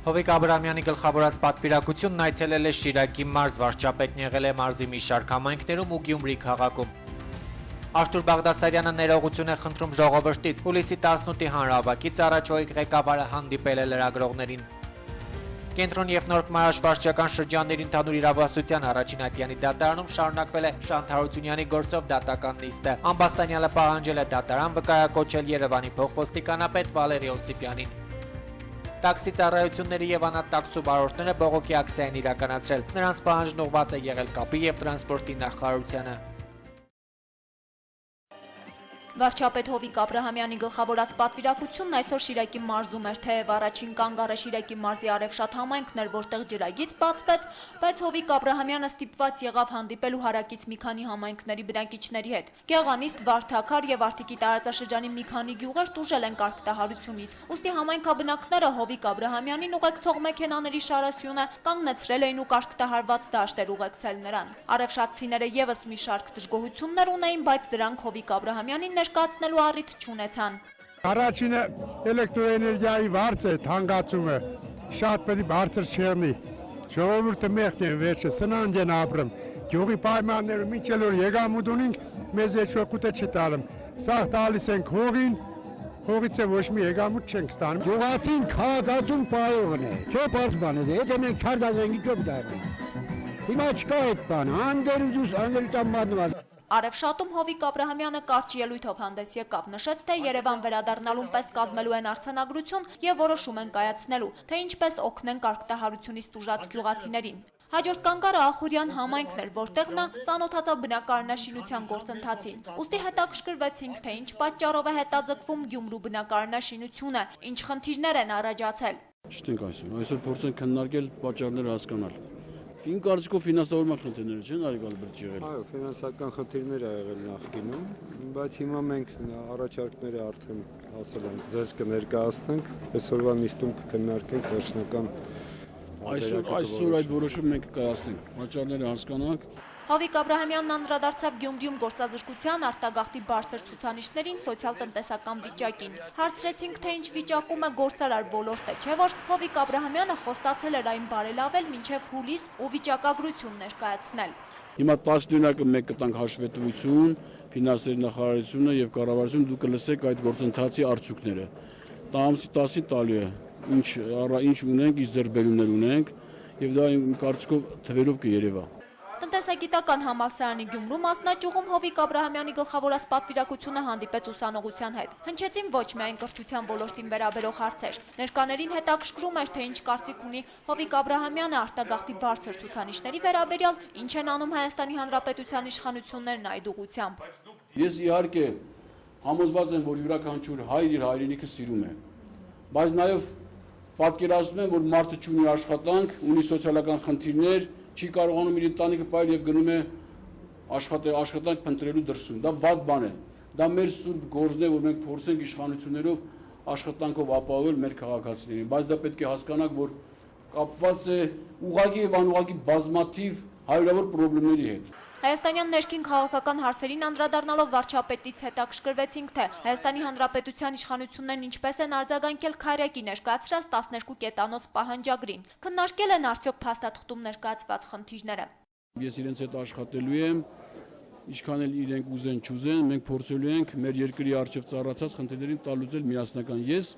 Հովիկ Աբրամյանի գլխավորած պատվիրակությունն այցելել է Շիրակի մարզ, վարչապետն եղել է մարզի մի շարք համայնքներում ու Գյումրի քաղաքում։ Արթուր Բաղդասարյանը ներողություն է խնդրում ժողովրդից, հուլիսի 18-ի հանրահավաքից առաջ Հովիկ ղեկավարը հանդիպել է լրագրողներին։ Կենտրոն և Նոր Մարաշ վարչական շրջանների ընդհանուր իրավասության առաջին ատյանի դատարանում շարունակվել է Շանթ Հարությունյանի գործով դատական նիստը։ Ամբաստանյանը պահանջել է դատարան վկայակոչել Երևանի փոխոստիկանապետ Վալերի Օսիպյանին։ Տաքսի ծառայությունների և անատաքսու վարորդները բողոքի ակցիա են իրականացրել։ Նրանց պահանջն ուղղված է եղել կապի և տրանսպորտի նախարարությանը։ Վարչապետ Հովիկ Աբրահամյանի գլխավորած պատվիրակությունն այսօր Շիրակի մարզում էր, թեև առաջին կանգառը Շիրակի մարզի Արևշատ համայնքն էր, որտեղ ջրագիծ բացվեց, բայց Հովիկ Աբրահամյանը ստիպված եղավ հանդիպել ու հարակից մի քանի համայնքների բնակիչների հետ։ Գեղանիստ, Վարդաքար եւ Արտիկի տարածաշրջանի մի քանի գյուղեր տուժել են կարգտահարությունից։ Ուստի համայնքաբնակները Հովիկ Աբրահամյանին ուղեկցող մեքենաների շարասյունը կանգնեցրել էին ու կարգտահարված դաշտեր ուղեկցել նրան։ Արևշատցիները եւս մի շարք դժգոհություններ ունեին, բայց դրանք Հովիկ Աբրահամյանին ներկայացնելու առիթ չունեցան։ Առաջինը էլեկտրոէներգիայի վարձը թանկացումը շատ պետք է բարձր չեղնի։ Ժողովուրդը մեղք են վերջը սնանջ են ապրում։ Գյուղի պայմաններում ինչ էլ որ եկամուտ ունենք, մեզ է շոկուտը չի տալում։ Սաղ տալիս ենք հողին, հողից է ոչ մի եկամուտ չենք ստանում։ Գյուղացին քաղաքացուն պայողն է, չէ բարդ բան է, եթե մենք չարդազենքի ճոք դարենք։ Հիմա չկա այդ բանը, անդերուտան մատնված։ Արևշատում Հովիկ Աբրահամյանը կարճ ելույթով հանդես եկավ, նշեց, թե Երևան վերադառնալուն պես կազմելու են արձանագրություն եւ որոշում են կայացնելու, թե ինչպես օգնեն կարգտահարությունից տուժած գյուղացիներին։ Հաջորդ կանգառը Ախուրյան համայնքն էր, որտեղ նա ծանոթացավ բնակարանաշինության գործընթացին։ Ուստի հետաքրքրվեցինք, թե ինչ պատճառով է հետաձգվում Գյումրու բնակարանաշինությունը, ինչ խնդիրներ են առաջացել։ Չտենք այսօր փորձենք քննարկել պատճառները հասկանալ։ Իմ կարծիքով ֆինանսավորման խնդիրները չեն Ալբերտ ջեղել։ Այո, ֆինանսական խնդիրներ ա եղել նախկինում, բայց հիմա մենք առաջարկները արդեն ասել ենք, ձեզ կներկայացնենք, այսօրվա նիստում կքննարկենք վերջնական Այսօր այդ որոշումը մենք կկայացնենք, պատճառները հասկանանք։ Հովիկ Աբրահամյանն անդրադարձավ Գյումրիում գործազրկության, արտագաղթի բարձր ցուցանիշներին, սոցիալ-տնտեսական վիճակին։ Հարցրեցինք, թե ինչ վիճակում է գործարար ոլորտը, չէ՞ որ Հովիկ Աբրահամյանը խոստացել էր այն բարելավել մինչև հուլիս ու վիճակագրություն ներկայացնել։ Հիմա 10 դյունակը մենք կտանք հաշվետվություն, ֆինանսների նախարարությունը եւ կառավարությունը դուք կլսեք այդ գործընթացի արդյունքները։ Տամսի 10-ին տալու է, ինչ ունենք, ինչ ձեռքբերումներ ունենք եւ դա իմ կարծիքով թվերով կերևա։ Տնտեսագիտական համալսարանի Գյումրու մասնաճյուղում Հովիկ Աբրահամյանի գլխավորած պատվիրակությունը հանդիպեց ուսանողության հետ։ Հնչեցին ոչ միայն կրթության ոլորտին վերաբերող հարցեր։ Ներկաներին հետաքրքրում էր, թե ինչ կարծիք ունի Հովիկ Աբրահամյանը արտագաղթի բարձր ցուցանիշների վերաբերյալ, ինչ են անում Հայաստանի Հանրապետության իշխանություններն այդ ուղղությամբ։ Ես իհարկե համոզված եմ, որ յուրաքանչյուր հայր իր հայրենիքը սիրում է, բայց նաև պատկերացնում եմ, որ մարդը ունի աշխատանք, ունի սոցիալական խնդիրներ, չի կարողանում իր ընտանիքը պահել եւ գնում է աշխատանք փնտրելու դրսում։ Դա վատ բան է։ Դա մեր սուրբ գործն է, որ մենք փորձենք իշխանություններով աշխատանքով ապահովել մեր քաղաքացիներին, բայց դա պետք է հասկանանք, որ կապված է ուղղակի եւ անուղղակի բազմաթիվ հարյուրավոր խնդիրների հետ։ Հայաստանյան ներքին քաղաքական հարցերին անդրադառնալով վարչապետից հետաքրքրվեցինք, թե Հայաստանի Հանրապետության իշխանություններն ինչպես են արձագանքել Քարյակի ներկայացրած 12 կետանոց պահանջագրին։ Քննարկել են արդյոք փաստաթղթում ներկայացված խնդիրները։ Ես իրենց հետ աշխատելու եմ, ինչքան էլ իրենք ուզեն չուզեն, մենք փորձելու ենք մեր երկրի առջև ծառացած խնդիրներին տալուծել միասնական։ Ես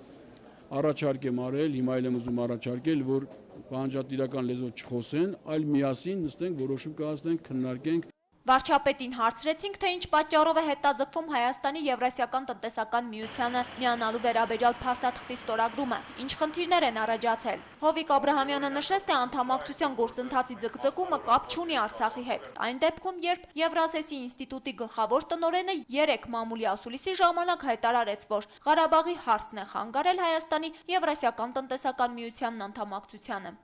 առաջարկ եմ արել, հիմա էլ եմ ուզում առաջարկել, որ պահանջատիրական լեզվով չխոսեն, այլ միասին նստենք, որոշում կայացնենք, քննարկենք։ Վարչապետին հարցրեցինք, թե ինչ պատճառով է հետաձգվում Հայաստանի Եվրասիական տնտեսական միությանը միանալու վերաբերյալ փաստաթղթի ստորագրումը, ինչ խնդիրներ են առաջացել։ Հովիկ Աբրահամյանը նշեց, թե անդամակցության գործընթացի ձգձգումը կապ չունի Արցախի հետ։ Այն դեպքում, երբ Եվրասեսի ինստիտուտի գլխավոր տնօրենը 3 մամուլի ասուլիսի ժամանակ հայտարարեց, որ Ղարաբաղի հարցն է խանգարել Հայաստանի Եվրասիական տնտեսական միությանն անդամակցությանը։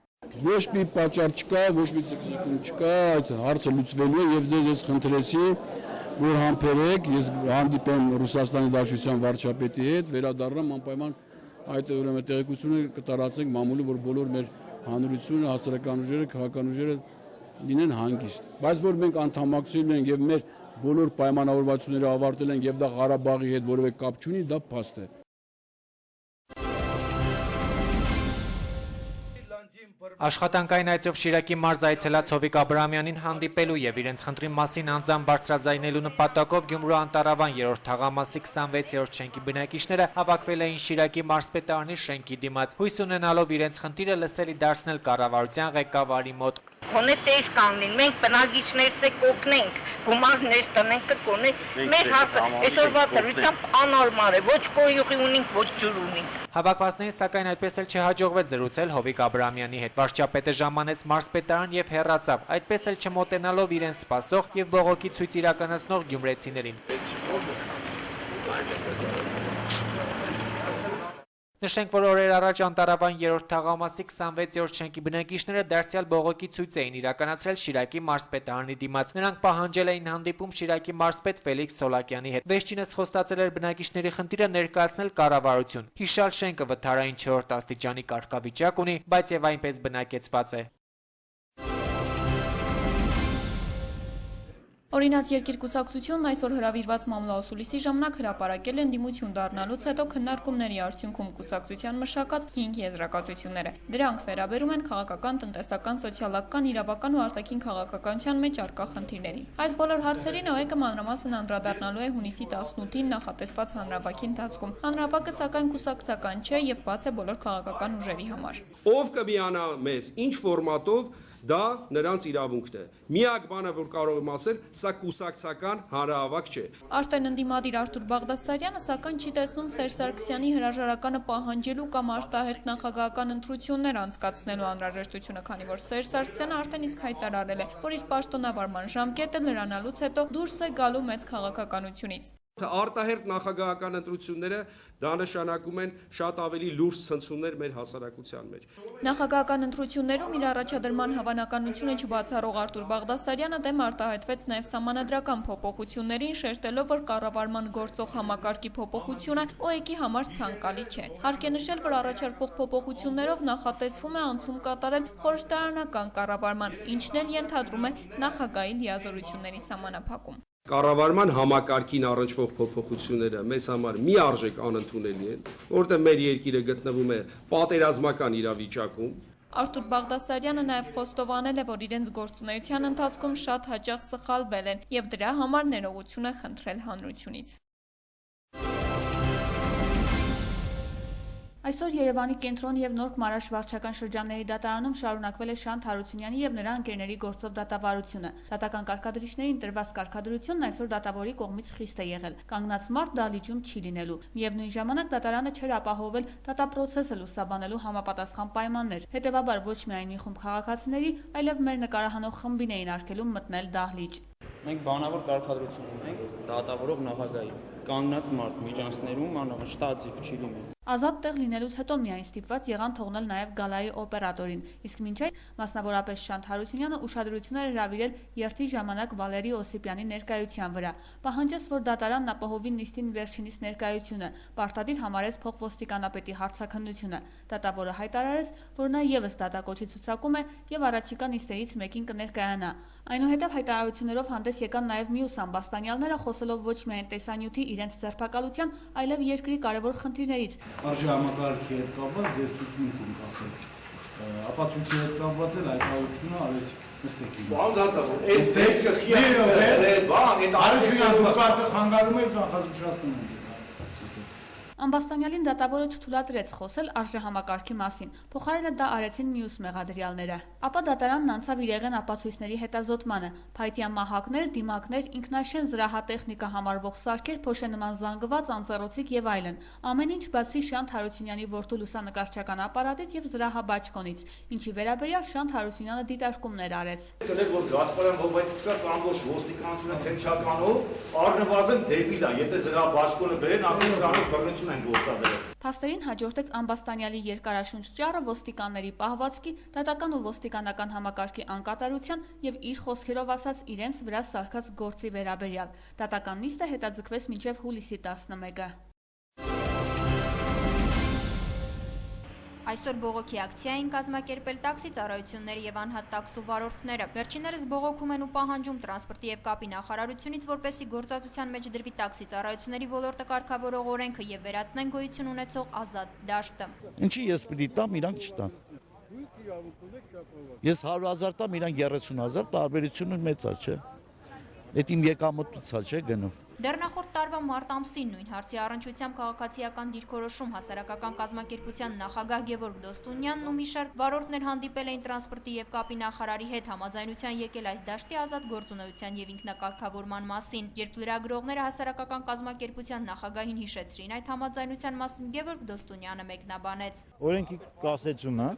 Ոչ մի պատճառ չկա, ոչ մի ցկցկում չկա, այդ հարցը լուծվելու է եւ ձեզ խնդրեցի, որ համբերեք, ես հանդիպեմ Ռուսաստանի Դաշնության վարչապետի հետ, վերադառնամ անպայման այդ ուրեմն տեղեկությունը կտարածենք մամուլի, որ բոլոր մեր հանրությունը, հասարակական ուժերը, քաղաքական ուժերը լինեն հանգիստ։ Բայց որ մենք անդամակցել ենք եւ մեր բոլոր պայմանավորվածությունները ավարտել ենք եւ դա Ղարաբաղի հետ որևէ կապ չունի, դա փաստ է։ Աշխատանքային այցով Շիրակի մարզ այցելած Հովիկ Աբրահամյանին հանդիպելու եւ իրենց խնդրի մասին անձամբ բարձրաձայնելու նպատակով Գյումրու Անտարավան 3-րդ թաղամասի 26-րդ շենքի բնակիչները հավաքվել էին Շիրակի մարզպետարանի շենքի դիմաց, հույս ունենալով իրենց խնդիրը լսելի դարձնել կառավարության ղեկավարի մոտ։ Քոնե տես կանգնին, մենք բնակիչներս է կօգնենք, գումարներ տնենք կոնե, մեր հարցը այսօրվա դրությամբ անորմալ է, ոչ կոյուղի ունենք, ոչ ջուր ունենք։ Հավաքվածներին սակայն այդպես էլ չհաջողվեց զրուցել Հովիկ Աբրահամյանի հետ։ Վարչապետը ժամանեց մարզպետարան եւ հեռացավ, այդպես էլ չմոտենալով իրեն սպասող եւ բողոքի ցույց իրականացնող գյումրեցիներին։ Նշենք, որ օրեր առաջ Անտարավան 3-րդ թաղամասի 26-րդ շենքի բնակիչները դարձյալ բողոքի ցույց էին իրականացրել Շիրակի մարզպետարանի դիմաց։ Նրանք պահանջել էին հանդիպում Շիրակի մարզպետ Ֆելիքս Սոլակյանի հետ։ Վերջինս խոստացել էր բնակիչների խնդիրը ներկայացնել կառավարություն։ Հիշալ շենքը վթարային 4-րդ աստիճանի կարգավիճակ ունի, բայց եւ այնպես բնակեցված է։ Օրինաց երկիր կուսակցությունն այսօր հրավիրված մամլոասուլիսի ժամանակ հրապարակել են դիմություն դառնալուց հետո քննարկումների արդյունքում կուսակցության մշակած 5 եզրակացությունները։ Դրանք վերաբերում են քաղաքական, տնտեսական, սոցիալական, իրավական ու արտաքին քաղաքականության մեջ առկա խնդիրներին։ Այս բոլոր հարցերին ՕԵԿ-ը մանրամասն անդրադառնալու է հունիսի 18-ին նախատեսված հանրապակի ընթացքում։ Հանրապակը սակայն կուսակցական չէ եւ բաց է բոլոր քաղաքական ուժերի համար։ Ով կմիանա մեզ, ինչ ֆորմատով, դա նրանց իրավունքն է։ Միակ բանը, որ կարող եմ ասել, սա կուսակցական հանրահավաք չէ։ Արտեն ընդդիմադիր Արթուր Բաղդասարյանը սակայն չի տեսնում Սերժ Սարգսյանի հրաժարականը պահանջելու կամ արտահերթ նախագահական ընտրություններ անցկացնելու անհրաժեշտությունը, քանի որ Սերժ Սարգսյանը արդեն իսկ հայտարարել է, որ իր պաշտոնավարման ժամկետը լրանալուց հետո դուրս է գալու մեծ քաղաքականությունից։ Արտահերթ նախագահական ընտրությունները դա նշանակում են շատ ավելի լուրջ ցնցումներ մեր հասարակության մեջ։ Նախագահական ընտրություններում իր առաջադրման հավանականությունը չբացառող Արթուր Բաղդասարյանը դեմ արտահայտվեց նաև սահմանադրական փոփոխություններին, շեշտելով, որ կառավարման գործող համակարգի փոփոխությունը ՕԵԿ-ի համար ցանկալի չէ։ Հարկ է նշել, որ առաջարկվող փոփոխություններով նախատեսվում է անցում կատարել խորհրդարանական կառավարման, ինչն էլ ենթադրում է նախագահի լիազորությունների սահմանափակում։ Կառավարման համակարգին առնչվող փոփոխությունները մեզ համար մի արժեք անընդունելի են, որտեղ մեր երկիրը գտնվում է պատերազմական իրավիճակում։ Արթուր Բաղդասարյանը նաև խոստովանել է, որ իրենց գործունեության ընթացքում շատ հաճախ սխալվել են եւ դրա համար ներողություն է խնդրել հանրությունից։ Այսօր Երևանի կենտրոն եւ Նորք Մարաշ վարչական շրջանների դատարանում շարունակվել է Շանթ Հարությունյանի եւ նրա ընկերների գործով դատավարությունը։ Դատական կարգադրիչներին տրված կարգադրությունն այսօր դատավորի կողմից խիստ է եղել։ Կանգնած մարդ դալիճում չի լինելու։ Միևնույն ժամանակ դատարանը չէր ապահովել դատապրոցեսը լուսաբանելու համապատասխան պայմաններ։ Հետևաբար ոչ միայն մի խումբ քաղաքացիների, այլև մեր նկարահանող խմբին էին արգելում մտնել դահլիճ։ Մենք բանավոր կարգադրություն ունենք դատավորող նախագահի կանգնած մարդ միջանցներում շտացիվ չի լինի։ Ազատ տեղ լինելուց հետո միայն ստիպված եղան թողնել նաև գալայի օպերատորին, իսկ մինչ այդ մասնավորապես Շանթ Հարությունյանը ուշադրություն էր հրավիրել երթի ժամանակ Վալերի Օսիպյանի ներկայության վրա։ Պահանջեց, որ դատարանն ապահովի նիստին վերջինիս ներկայությունը, պարտադիր համարեց փոխոստիկանապետի հարցաքննությունը։ Դատավորը հայտարարեց, որ նա ևս դատակոչի ցուցակում է եւ առաջիկա նիստերից մեկին կներկայանա։ Այնուհետև հայտարարություններով հանդես եկան նաև մյուս ամբաստանյալները, խոսելով ոչ միայն տեսանյութի իրենց ձերբակալության, այլև երկրի կարևոր խնդիրներից։ Արժի համակարգի հետ կապված ձեր ցուցմունք ունք ասել։ Ապա ցուցի հետ կապված էլ այդ հարությունը արեցիք։ Նստեք։ Բան դատավոր, այս դեպքը խիղճ բան, այդ Արությունյան դու կարգը խանգարում եք նախազգուշացնում եք։ Ամբաստանյալին դատավորը չթույլատրեց խոսել արժեհամակարգի մասին, փոխարենը դա արեցին մյուս մեղադրյալները։ Ապա դատարանն անցավ իրեղեն ապացույցների հետազոտմանը, փայտյա մահակներ, դիմակներ, ինքնաշեն զրահատեխնիկա համարվող սարքեր, փոշենման զանգված, անձեռոցիկ եւ այլն։ Ամեն ինչ բացի Շանթ Հարությունյանի որդու լուսանկարչական ապարատից եւ զրահաբաճկոնից, ինչի վերաբերյալ Շանթ Հարությունյանը դիտարկումներ արեց։ Դեռ որ Գասպարյան Հովայց սկսած ամբողջ ոստիկանությունը թենչականով առնվազն դեպիլ է, եթե զրահաբաճկոնը բերեն, ասեն սրանով բռնություն գերեցուն են գործադրել։ Փաստերին հաջորդեց Ամբաստանյալի երկարաշունչ ճառը ոստիկանների պահվածքի, դատական ու ոստիկանական համակարգի անկատարության եւ իր խոսքերով ասած իրենց վրա սարքած գործի վերաբերյալ։ Դատական նիստը հետաձգվեց մինչեւ հուլիսի 11-ը։ Այսօր բողոքի ակցիա էին կազմակերպել տաքսի ծառայությունները եւ անհատ տաքսու վարորդները։ Վերջիններս բողոքում են ու պահանջում տրանսպորտի եւ կապի նախարարությունից, որպեսզի գործածության մեջ դրվի տաքսի ծառայությունների ոլորտը կարգավորող օրենքը եւ վերացնեն գոյություն ունեցող ազատ դաշտը։ Ինչի ես պիտի տամ, իրանք չտան։ Ես 100,000 տամ, իրանք 30,000, տարբերությունը մեծ է, չէ։ Այդ իմ եկամուտից է, չէ, գնում։ Դեռ նախորդ տարվա մարտ ամսին նույն հարցի առնչությամբ քաղաքացիական դիրքորոշում հասարակական կազմակերպության նախագահ Գևորգ Դոստունյանն ու մի շարք վարորդներ հանդիպել էին տրանսպորտի եւ կապի նախարարի հետ համաձայնության եկել այս դաշտի ազատ գործունեության եւ ինքնակարգավորման մասին։ Երբ լրագրողները հասարակական կազմակերպության նախագահին հիշեցրին այդ համաձայնության մասին, Գևորգ Դոստունյանը մեկնաբանեց. Օրենքի կասեցումը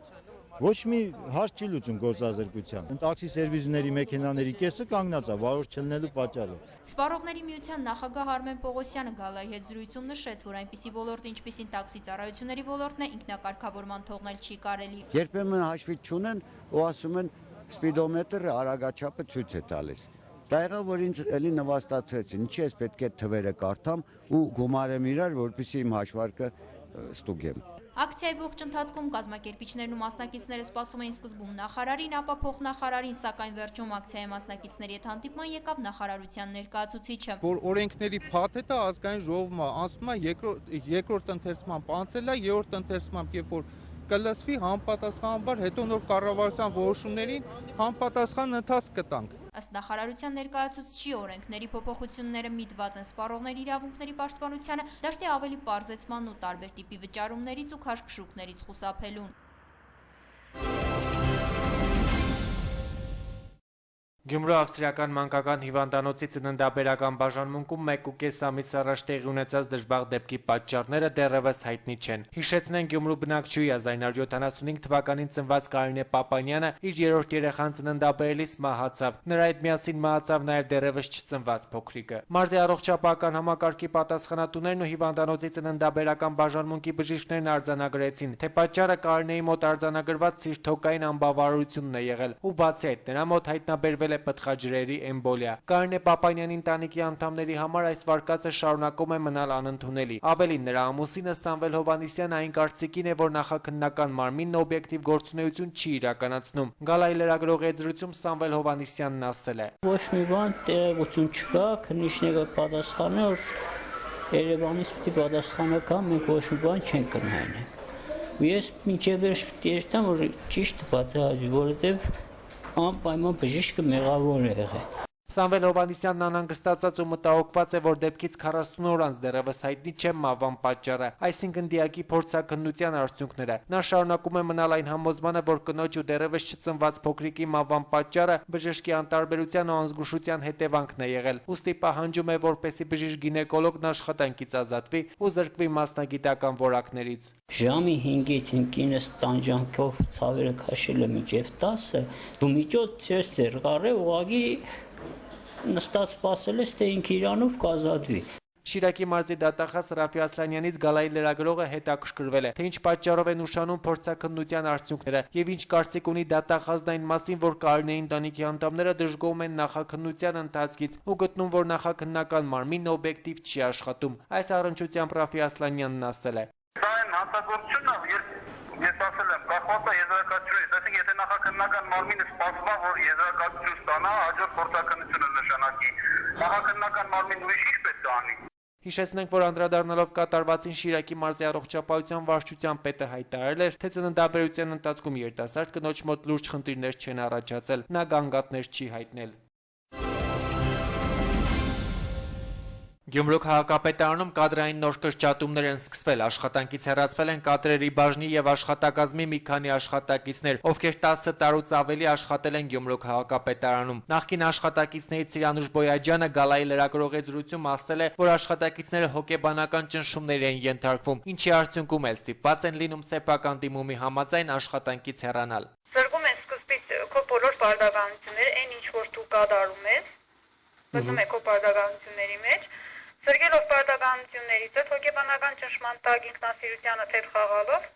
ոչ մի հարց չի լուծում գործազրկության։ Տաքսի սերվիզների մեքենաների կեսը կանգնած է վարորդ չլինելու պատճառով։ Սպառողների միության նախագահ Արմեն Պողոսյանը գալայի հետ զրույցում նշեց, որ այնպիսի ոլորտ, ինչպիսին տաքսի ծառայությունների ոլորտն է, ինքնակարգավորման թողնել չի կարելի։ Երբեմն հաշվի չունեն ու ասում են սպիդոմետրը արագաչափը ցույց է տալիս։ Դա եղավ, որ ինձ էլի նվաստացրեցին, ինչի ես պետք է թվերը կարդամ ու գումարեմ իրար, որպեսզի իմ հաշվարկը ստուգեմ։ Ակցիայի ողջ ընթացքում կազմակերպիչներն ու մասնակիցները սպասում էին սկզբում նախարարին, ապա փոխնախարարին, սակայն վերջում ակցիայի մասնակիցների հետ հանդիպման եկավ նախարարության ներկայացուցիչը։ Որ օրենքների փաթեթը ազգային ժողովը անցնում է երկրորդ ընթերցմամբ անցել է, երրորդ ընթերցմամբ երբ որ կլսվի համապատասխանաբար հետո նոր կառավարության որոշումներին համապատասխան ընթացք կտանք։ Ըստ նախարարության ներկայացուցչի օրենքների փոփոխությունները միտված են սպառողների իրավունքների պաշտպանությանը, դաշտի ավելի պարզեցմանն ու տարբեր տիպի վճարումներից ու քաշքշուկներից խուսափելուն։ Գյումրու ավստրիական մանկական հիվանդանոցի ծննդաբերական բաժանմունքում 1.5 ամիս առաջ տեղի ունեցած դժբախտ դեպքի պատճառները դեռևս հայտնի չեն։ Հիշեցնենք, Գյումրու բնակչուհի 1975 թվականին ծնված Կարինե Պապանյանը իր երրորդ երեխան ծննդաբերելիս մահացավ։ Նրա հետ միասին մահացավ նաև դեռևս չծնված փոքրիկը։ Մարզի առողջապահական համակարգի պատասխանատուներն ու հիվանդանոցի ծննդաբերական բաժանմունքի բժիշկներն արձանագրեցին, թե պատճառը Կարինեի մոտ արձանագրված սիրտոկային անբավարարությունն է եղել, ու բացի այդ նրա մոտ հայտնաբերվել պտղաջրերի էմբոլիա։ Կարինե Պապանյանի ընտանիքի անդամների համար այս վարկածը շարունակում է մնալ անընդունելի։ Ավելին, նրա ամուսինը Սամվել Հովհաննիսյանը այն կարծիքին է, որ նախաքննական մարմինն օբյեկտիվ գործունեություն չի իրականացնում։ Գալայի լրագրողի հետ զրույցում Սամվել Հովհաննիսյանն ասել է. Ոչ մի բան տեղեկություն չկա, քննիչները պատասխանը, որ Երևանից պիտի պատասխանը կա, մենք ոչ մի բան չենք կնայենք։ Ես մինչև վերջ պիտի երթամ, որ ճիշտ բացահայտվի, որովհետև անպայման բժիշկը մեղավոր է եղել։ Սամվել Հովհաննիսյանն անհանգստացած ու մտահոգված է, որ դեպքից 40 օր անց դեռևս հայտնի չէ մահվան պատճառը, այսինքն դիակի փորձաքննության արդյունքները։ Նա շարունակում է մնալ այն համոզմանը, որ կնոջ ու դեռևս չծնված փոքրիկի մահվան պատճառը բժշկի անտարբերության ու անզգուշության հետևանքն է եղել։ Ուստի պահանջում է, որպեսզի բժիշկ-գինեկոլոգն աշխատանքից ազատվի ու զրկվի մասնագիտական որակներից։ Ժամի 5-ից ինքինս տանջանքով ցավերը քաշել եմ մինչև 10-ը, դու միջոց չես դեռ ուղղակի նստած սպասել ես, թե ինքը իրանով կազատվի։ Շիրակի մարզի դատախազ Ռաֆի Ասլանյանից Գալայի լրագրողը հետաքրքրվել է, թե ինչ պատճառով են ուշանում փորձաքննության արդյունքները եւ ինչ կարծիք ունի դատախազն այն մասին, որ Կարինեի ընտանիքի անդամները դժգոհում են նախաքննության ընթացքից ու գտնում, որ նախաքննական մարմինն օբյեկտիվ չի աշխատում։ Այս առնչությամբ Ռաֆի Ասլանյանն ասել է. Սա այն հանցագործությունն է, երբ ես ասել եմ, կախված է եզրակացությունից, այսինքն եթե նախաքննական մարմինը սպասվա, որ եզրակացություն ստանա, հաջորդ փորձաքննությունը նշանակի, նախաքննական մարմինը ուրիշ ինչ պետք է անի։ Հիշեցնենք, որ անդրադառնալով կատարվածին Շիրակի մարզի առողջապահության վարչության պետը հայտարարել էր, թե ծննդաբերության ընթացքում երիտասարդ կնոջ մոտ լուրջ խնդիրներ չեն առաջացել, նա գանգատներ չի հայտնել։ Գյումրու քաղաքապետարանում կադրային նոր կրճատումներ են սկսվել, աշխատանքից հեռացվել են կադրերի բաժնի եւ աշխատակազմի մի քանի աշխատակիցներ, ովքեր 10 տարուց ավելի աշխատել են Գյումրու քաղաքապետարանում։ Նախկին աշխատակիցներից Սիրանուշ Բոյաջյանը Գալայի լրագրողի զրույցում ասել է, որ աշխատակիցները հոգեբանական ճնշումների են ենթարկվում, ինչի արդյունքում էլ ստիպված են լինում սեփական դիմումի համաձայն աշխատանքից հեռանալ։ Զրկում են սկզբից քո բոլոր բարդականությունները, այն ինչ որ դու կատարում ես, մտնում է քո բարդականությունների մեջ, Զրկելով պարտականություններից հետ հոգեբանական ճնշման տակ ինքնասիրությանը թեթ խաղալով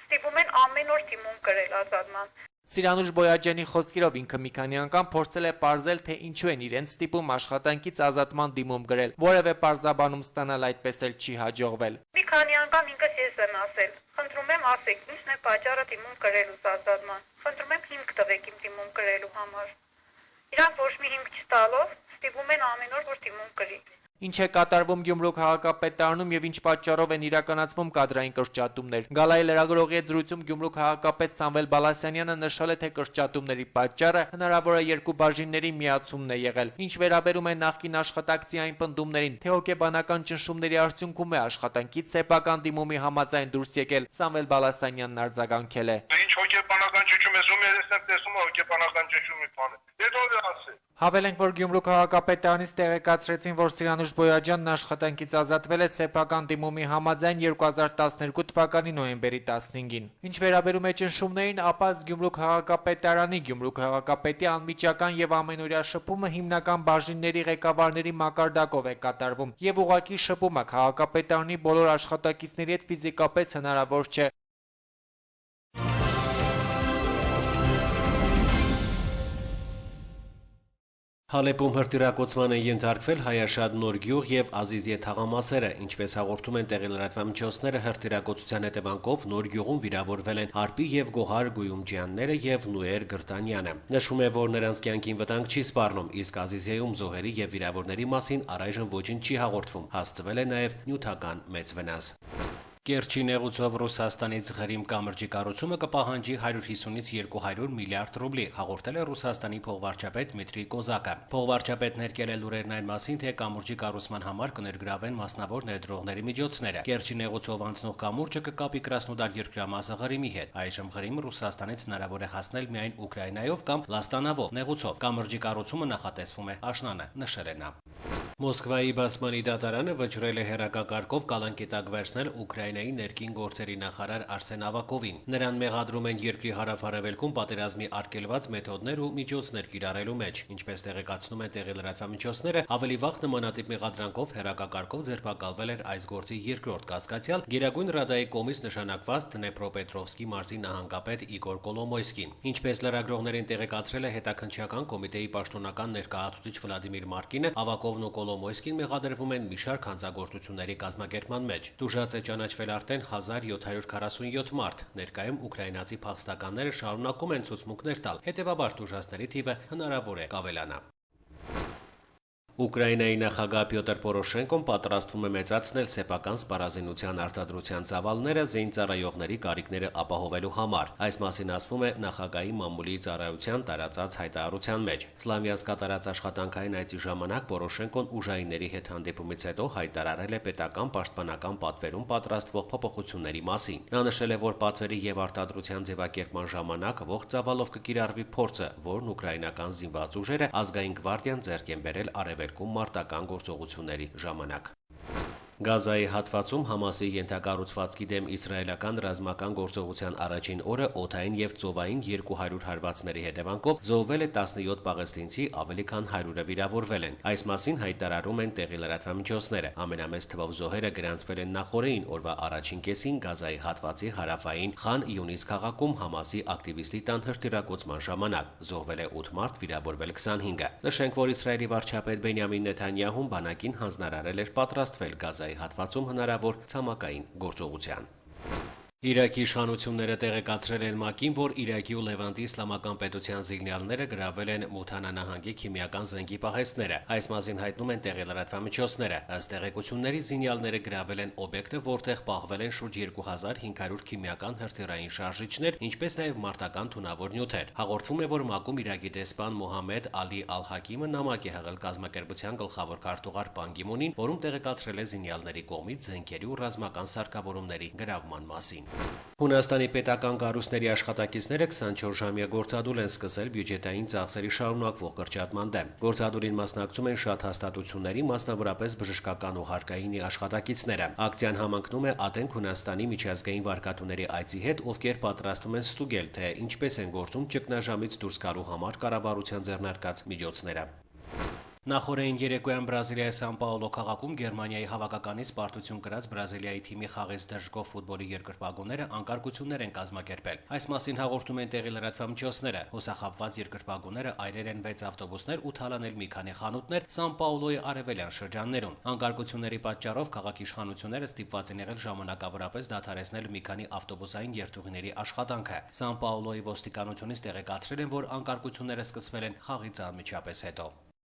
ստիպում են ամեն օր դիմում կրել ազատման։ Սիրանուշ Բոյաջյանի խոսքերով ինքը մի քանի անգամ փորձել է պարզել, թե ինչու են իրենց ստիպում աշխատանքից ազատման դիմում գրել։ Որևէ պարզաբանում ստանալ այդպես էլ չի հաջողվել։ Մի քանի անգամ ինքս ես եմ ասել. խնդրում եմ ասեք, ինչն է պատճառը դիմում կրելուց ազատման։ Խնդրում եմ հիմք տվեք իմ դիմում կրելու համար։ Իրանք ոչ մի հիմք չտալով ստիպում են ամեն օր որ դիմում կրի։ Ինչ է կատարվում Գյումրու քաղաքապետարանում եւ ինչ պատճառով են իրականացվում կադրային կրճատումներ։ Գալայի լրագրողի հետ զրույցում Գյումրու քաղաքապետ Սամվել Բալասյանյանը նշել է, թե կրճատումների պատճառը հնարավոր է երկու բաժինների միացումն է եղել։ Ինչ վերաբերում է նախկին աշխատակցի այն պնդումներին, թե հոգեբանական ճնշումների արդյունքում է աշխատանքից սեփական դիմումի համաձայն դուրս եկել, Սամվել Բալասյանյանն արձագանքել է. Ինչ հոգեբանական ճնշում է, զում ես տեսնում հոգեբանական ճնշումի բանը։ Դե ո՞վ է ասել։ Հավելենք, որ Գյումրու քաղաքապետարանից տեղեկացրեցին, որ Սիրանուշ Բոյաջյանն աշխատանքից ազատվել է սեփական դիմումի համաձայն 2012 թվականի նոյեմբերի 15-ին։ Ինչ վերաբերում է ճնշումներին, ապա Գյումրու քաղաքապետարանի Գյումրու քաղաքապետի անմիջական եւ ամենօրյա շփումը հիմնական բաժինների ղեկավարների մակարդակով է կատարվում եւ ուղղակի շփումը քաղաքապետարանի բոլոր աշխատակիցների հետ ֆիզիկապես հնարավոր չէ։ Հալեպում հրթիռակոծման են ենթարկվել Հայաշատ Նոր գյուղ եւ Ազիզիե թաղամասերը, ինչպես հաղորդում են տեղի լրատվամիջոցները, հրթիռակոծության հետևանքով Նոր գյուղում վիրավորվել են Արպի եւ Գոհար Գույումջյանները եւ Նուեր Գրտանյանը։ Նշվում է, որ նրանց կյանքին վտանգ չի սպառնում, իսկ Ազիզիեում զոհերի եւ վիրավորների մասին առայժմ ոչինչ չի հաղորդվում, հասցվել է նաեւ նյութական մեծ վնաս։ Կերչի նեղուցով Ռուսաստանից Ղրիմ կամրջի կառուցումը կպահանջի 150-ից 200 միլիարդ ռուբլի, հաղորդել է Ռուսաստանի փոխվարչապետ Դմիտրի Կոզակը։ Փոխվարչապետն ներկել է լուրերն այն մասին, թե կամրջի կառուցման համար կներգրավեն մասնավոր ներդրողների միջոցները։ Կերչի նեղուցով անցնող կամուրջը կկապի Կրասնոդար երկրամասը Ղրիմի հետ։ Այժմ Ղրիմը Ռուսաստանից հնարավոր է հասնել միայն Ուկրաինայով կամ Լաստանավով։ Նեղուցով կամրջի կառուցումը նախատեսվում է աշնանը, նշել է նա։ Մոսկվայի բասմանի դատարանը վճռել է հերակակարգով կալանքետակ վերցնել Ուկրաինայի ներքին գործերի նախարար Արսեն Ավակովին։ Նրան մեղադրում են երկրի հարավ-արևելքում պատերազմի արգելված մեթոդներ ու միջոցներ կիրառելու մեջ։ Ինչպես տեղեկացնում են տեղի լրատվամիջոցները, ավելի վաղ նմանատիպ մեղադրանքով հերակակարգով ձերբակալվել էր այս գործի երկրորդ կասկածյալ Գերագույն Ռադայի կողմից նշանակված Դնեպրոպետրովսկի մարզի նահանգապետ Իգոր Կոլոմոյսկին։ Ինչպես լրագրողներին տեղեկացրել է հետաքննչական կոմիտեի պաշտոնական ներկայացուցիչ Վլադիմիր Մարկինը, Ավակովն ու Կոլոմոյսկին մեղադրվում են մի շարք հանցագործությունների կազմակերպման մեջ։ Տուժած է ճանաչվել արդեն 1747 մարդ։ Ներկայում ուկրաինացի փախստականները շարունակում են ցուցմունքներ տալ, հետևաբար տուժածների թիվը հնարավոր է կավելանա։ Ուկրաինայի նախագահ Պյոտր Պորոշենկոն պատրաստվում է մեծացնել սեփական սպառազինության արտադրության ծավալները զինծառայողների կարիքները ապահովելու համար։ Այս մասին ասվում է նախագահի մամուլի ծառայության տարածած հայտարարության մեջ։ Սլավիանսկ կատարած աշխատանքային այցի ժամանակ Պորոշենկոն ուժայինների հետ հանդիպումից հետո հայտարարել է պետական պաշտպանական պատվերում պատրաստվող փոփոխությունների մասին։ Նա նշել է, որ պատվերի եւ արտադրության ձևակերպման ժամանակ ողջ ծավալով կկիրառվի փորձը, որն ուկրաինական զինված ուժերը ազգային գվարդիան ձեռք են բերել արևելքում մարտական գործողությունների ժամանակ։ Գազայի հատվածում Համասի ենթակառուցվածքի դեմ իսրայելական ռազմական գործողության առաջին օրը օդային եւ ծովային 200 հարվածների հետևանքով զոհվել է 17 պաղեստինցի, ավելի քան 100-ը վիրավորվել են։ Այս մասին հայտարարում են տեղի լրատվամիջոցները։ Ամենամեծ թվով զոհերը գրանցվել են նախորդին օրվա առաջին կեսին Գազայի հատվածի հարավային Խան Յունիս քաղաքում Համասի ակտիվիստի տան հրթիռակոծման ժամանակ։ Զոհվել է 8 մարդ, վիրավորվել 25-ը։ Նշենք, որ Իսրայելի վարչապետ Բենյամին Նեթանյահուն բանակին հանձնարարել էր պատրաստվել Գազայի հատվածում հնարավոր ցամաքային գործողության։ Իրաքի իշխանությունները տեղեկացրել են ՄԱԿ-ին, որ Իրաքի ու Լևանտի իսլամական պետության զինյալները գրավել են Մութանա նահանգի քիմիական զենքի պահեստները։ Այս մասին հայտնում են տեղի լրատվամիջոցները։ Ըստ տեղեկությունների զինյալները գրավել են օբյեկտը, որտեղ պահվել են շուրջ 2500 քիմիական հրթիռային շարժիչներ, ինչպես նաև մարտական թունավոր նյութեր։ Հաղորդվում է, որ ՄԱԿ-ում Իրաքի դեսպան Մոհամեդ Ալի Ալ-Հակիմը նամակ է հղել կազմակերպության գլխավոր քարտուղար Պան Գի Մունին, որում տեղեկացրել է զինյալների կողմից զենքերի ու ռազմական սարքավորումների գրավման մասին։ Հունաստանի պետական կառույցների աշխատակիցները 24-ժամյա գործադուլ են սկսել բյուջետային ծախսերի շարունակվող կրճատման դեմ։ Գործադուլին մասնակցում են շատ հաստատությունների, մասնավորապես բժշկական ու հարկայինի աշխատակիցները։ Ակցիան համընկնում է Ատենք Հունաստանի միջազգային վարկատուների այցի հետ, ովքեր պատրաստում են ստուգել, թե ինչպես են գործում ճգնաժամից դուրս գալու համար կառավարության ձեռնարկած միջոցները։ Նախորդին երեկոյան Բրազիլիայի Սան Պաուլո քաղաքում Գերմանիայի հավաքականից պարտություն կրած Բրազիլիայի թիմի խաղից դժգոհ ֆուտբոլի երկրպագուները անկարգություններ են կազմակերպել։ Այս մասին հաղորդում են տեղի լրատվամիջոցները։ Հուսախաբված երկրպագուները այրել են 6 ավտոբուսներ ու թալանել մի քանի խանութներ Սան Պաուլոյի արևելյան շրջաններում։ Անկարգությունների պատճառով քաղաքի իշխանությունները ստիպված են եղել ժամանակավորապես դադարեցնել մի քանի ավտոբուսային երթուղիների աշխատանքը։ Սան Պաուլոյի ոստիկանությունից տեղեկացրել են, որ անկարգությունները սկսվել են խաղից անմիջապես հետո։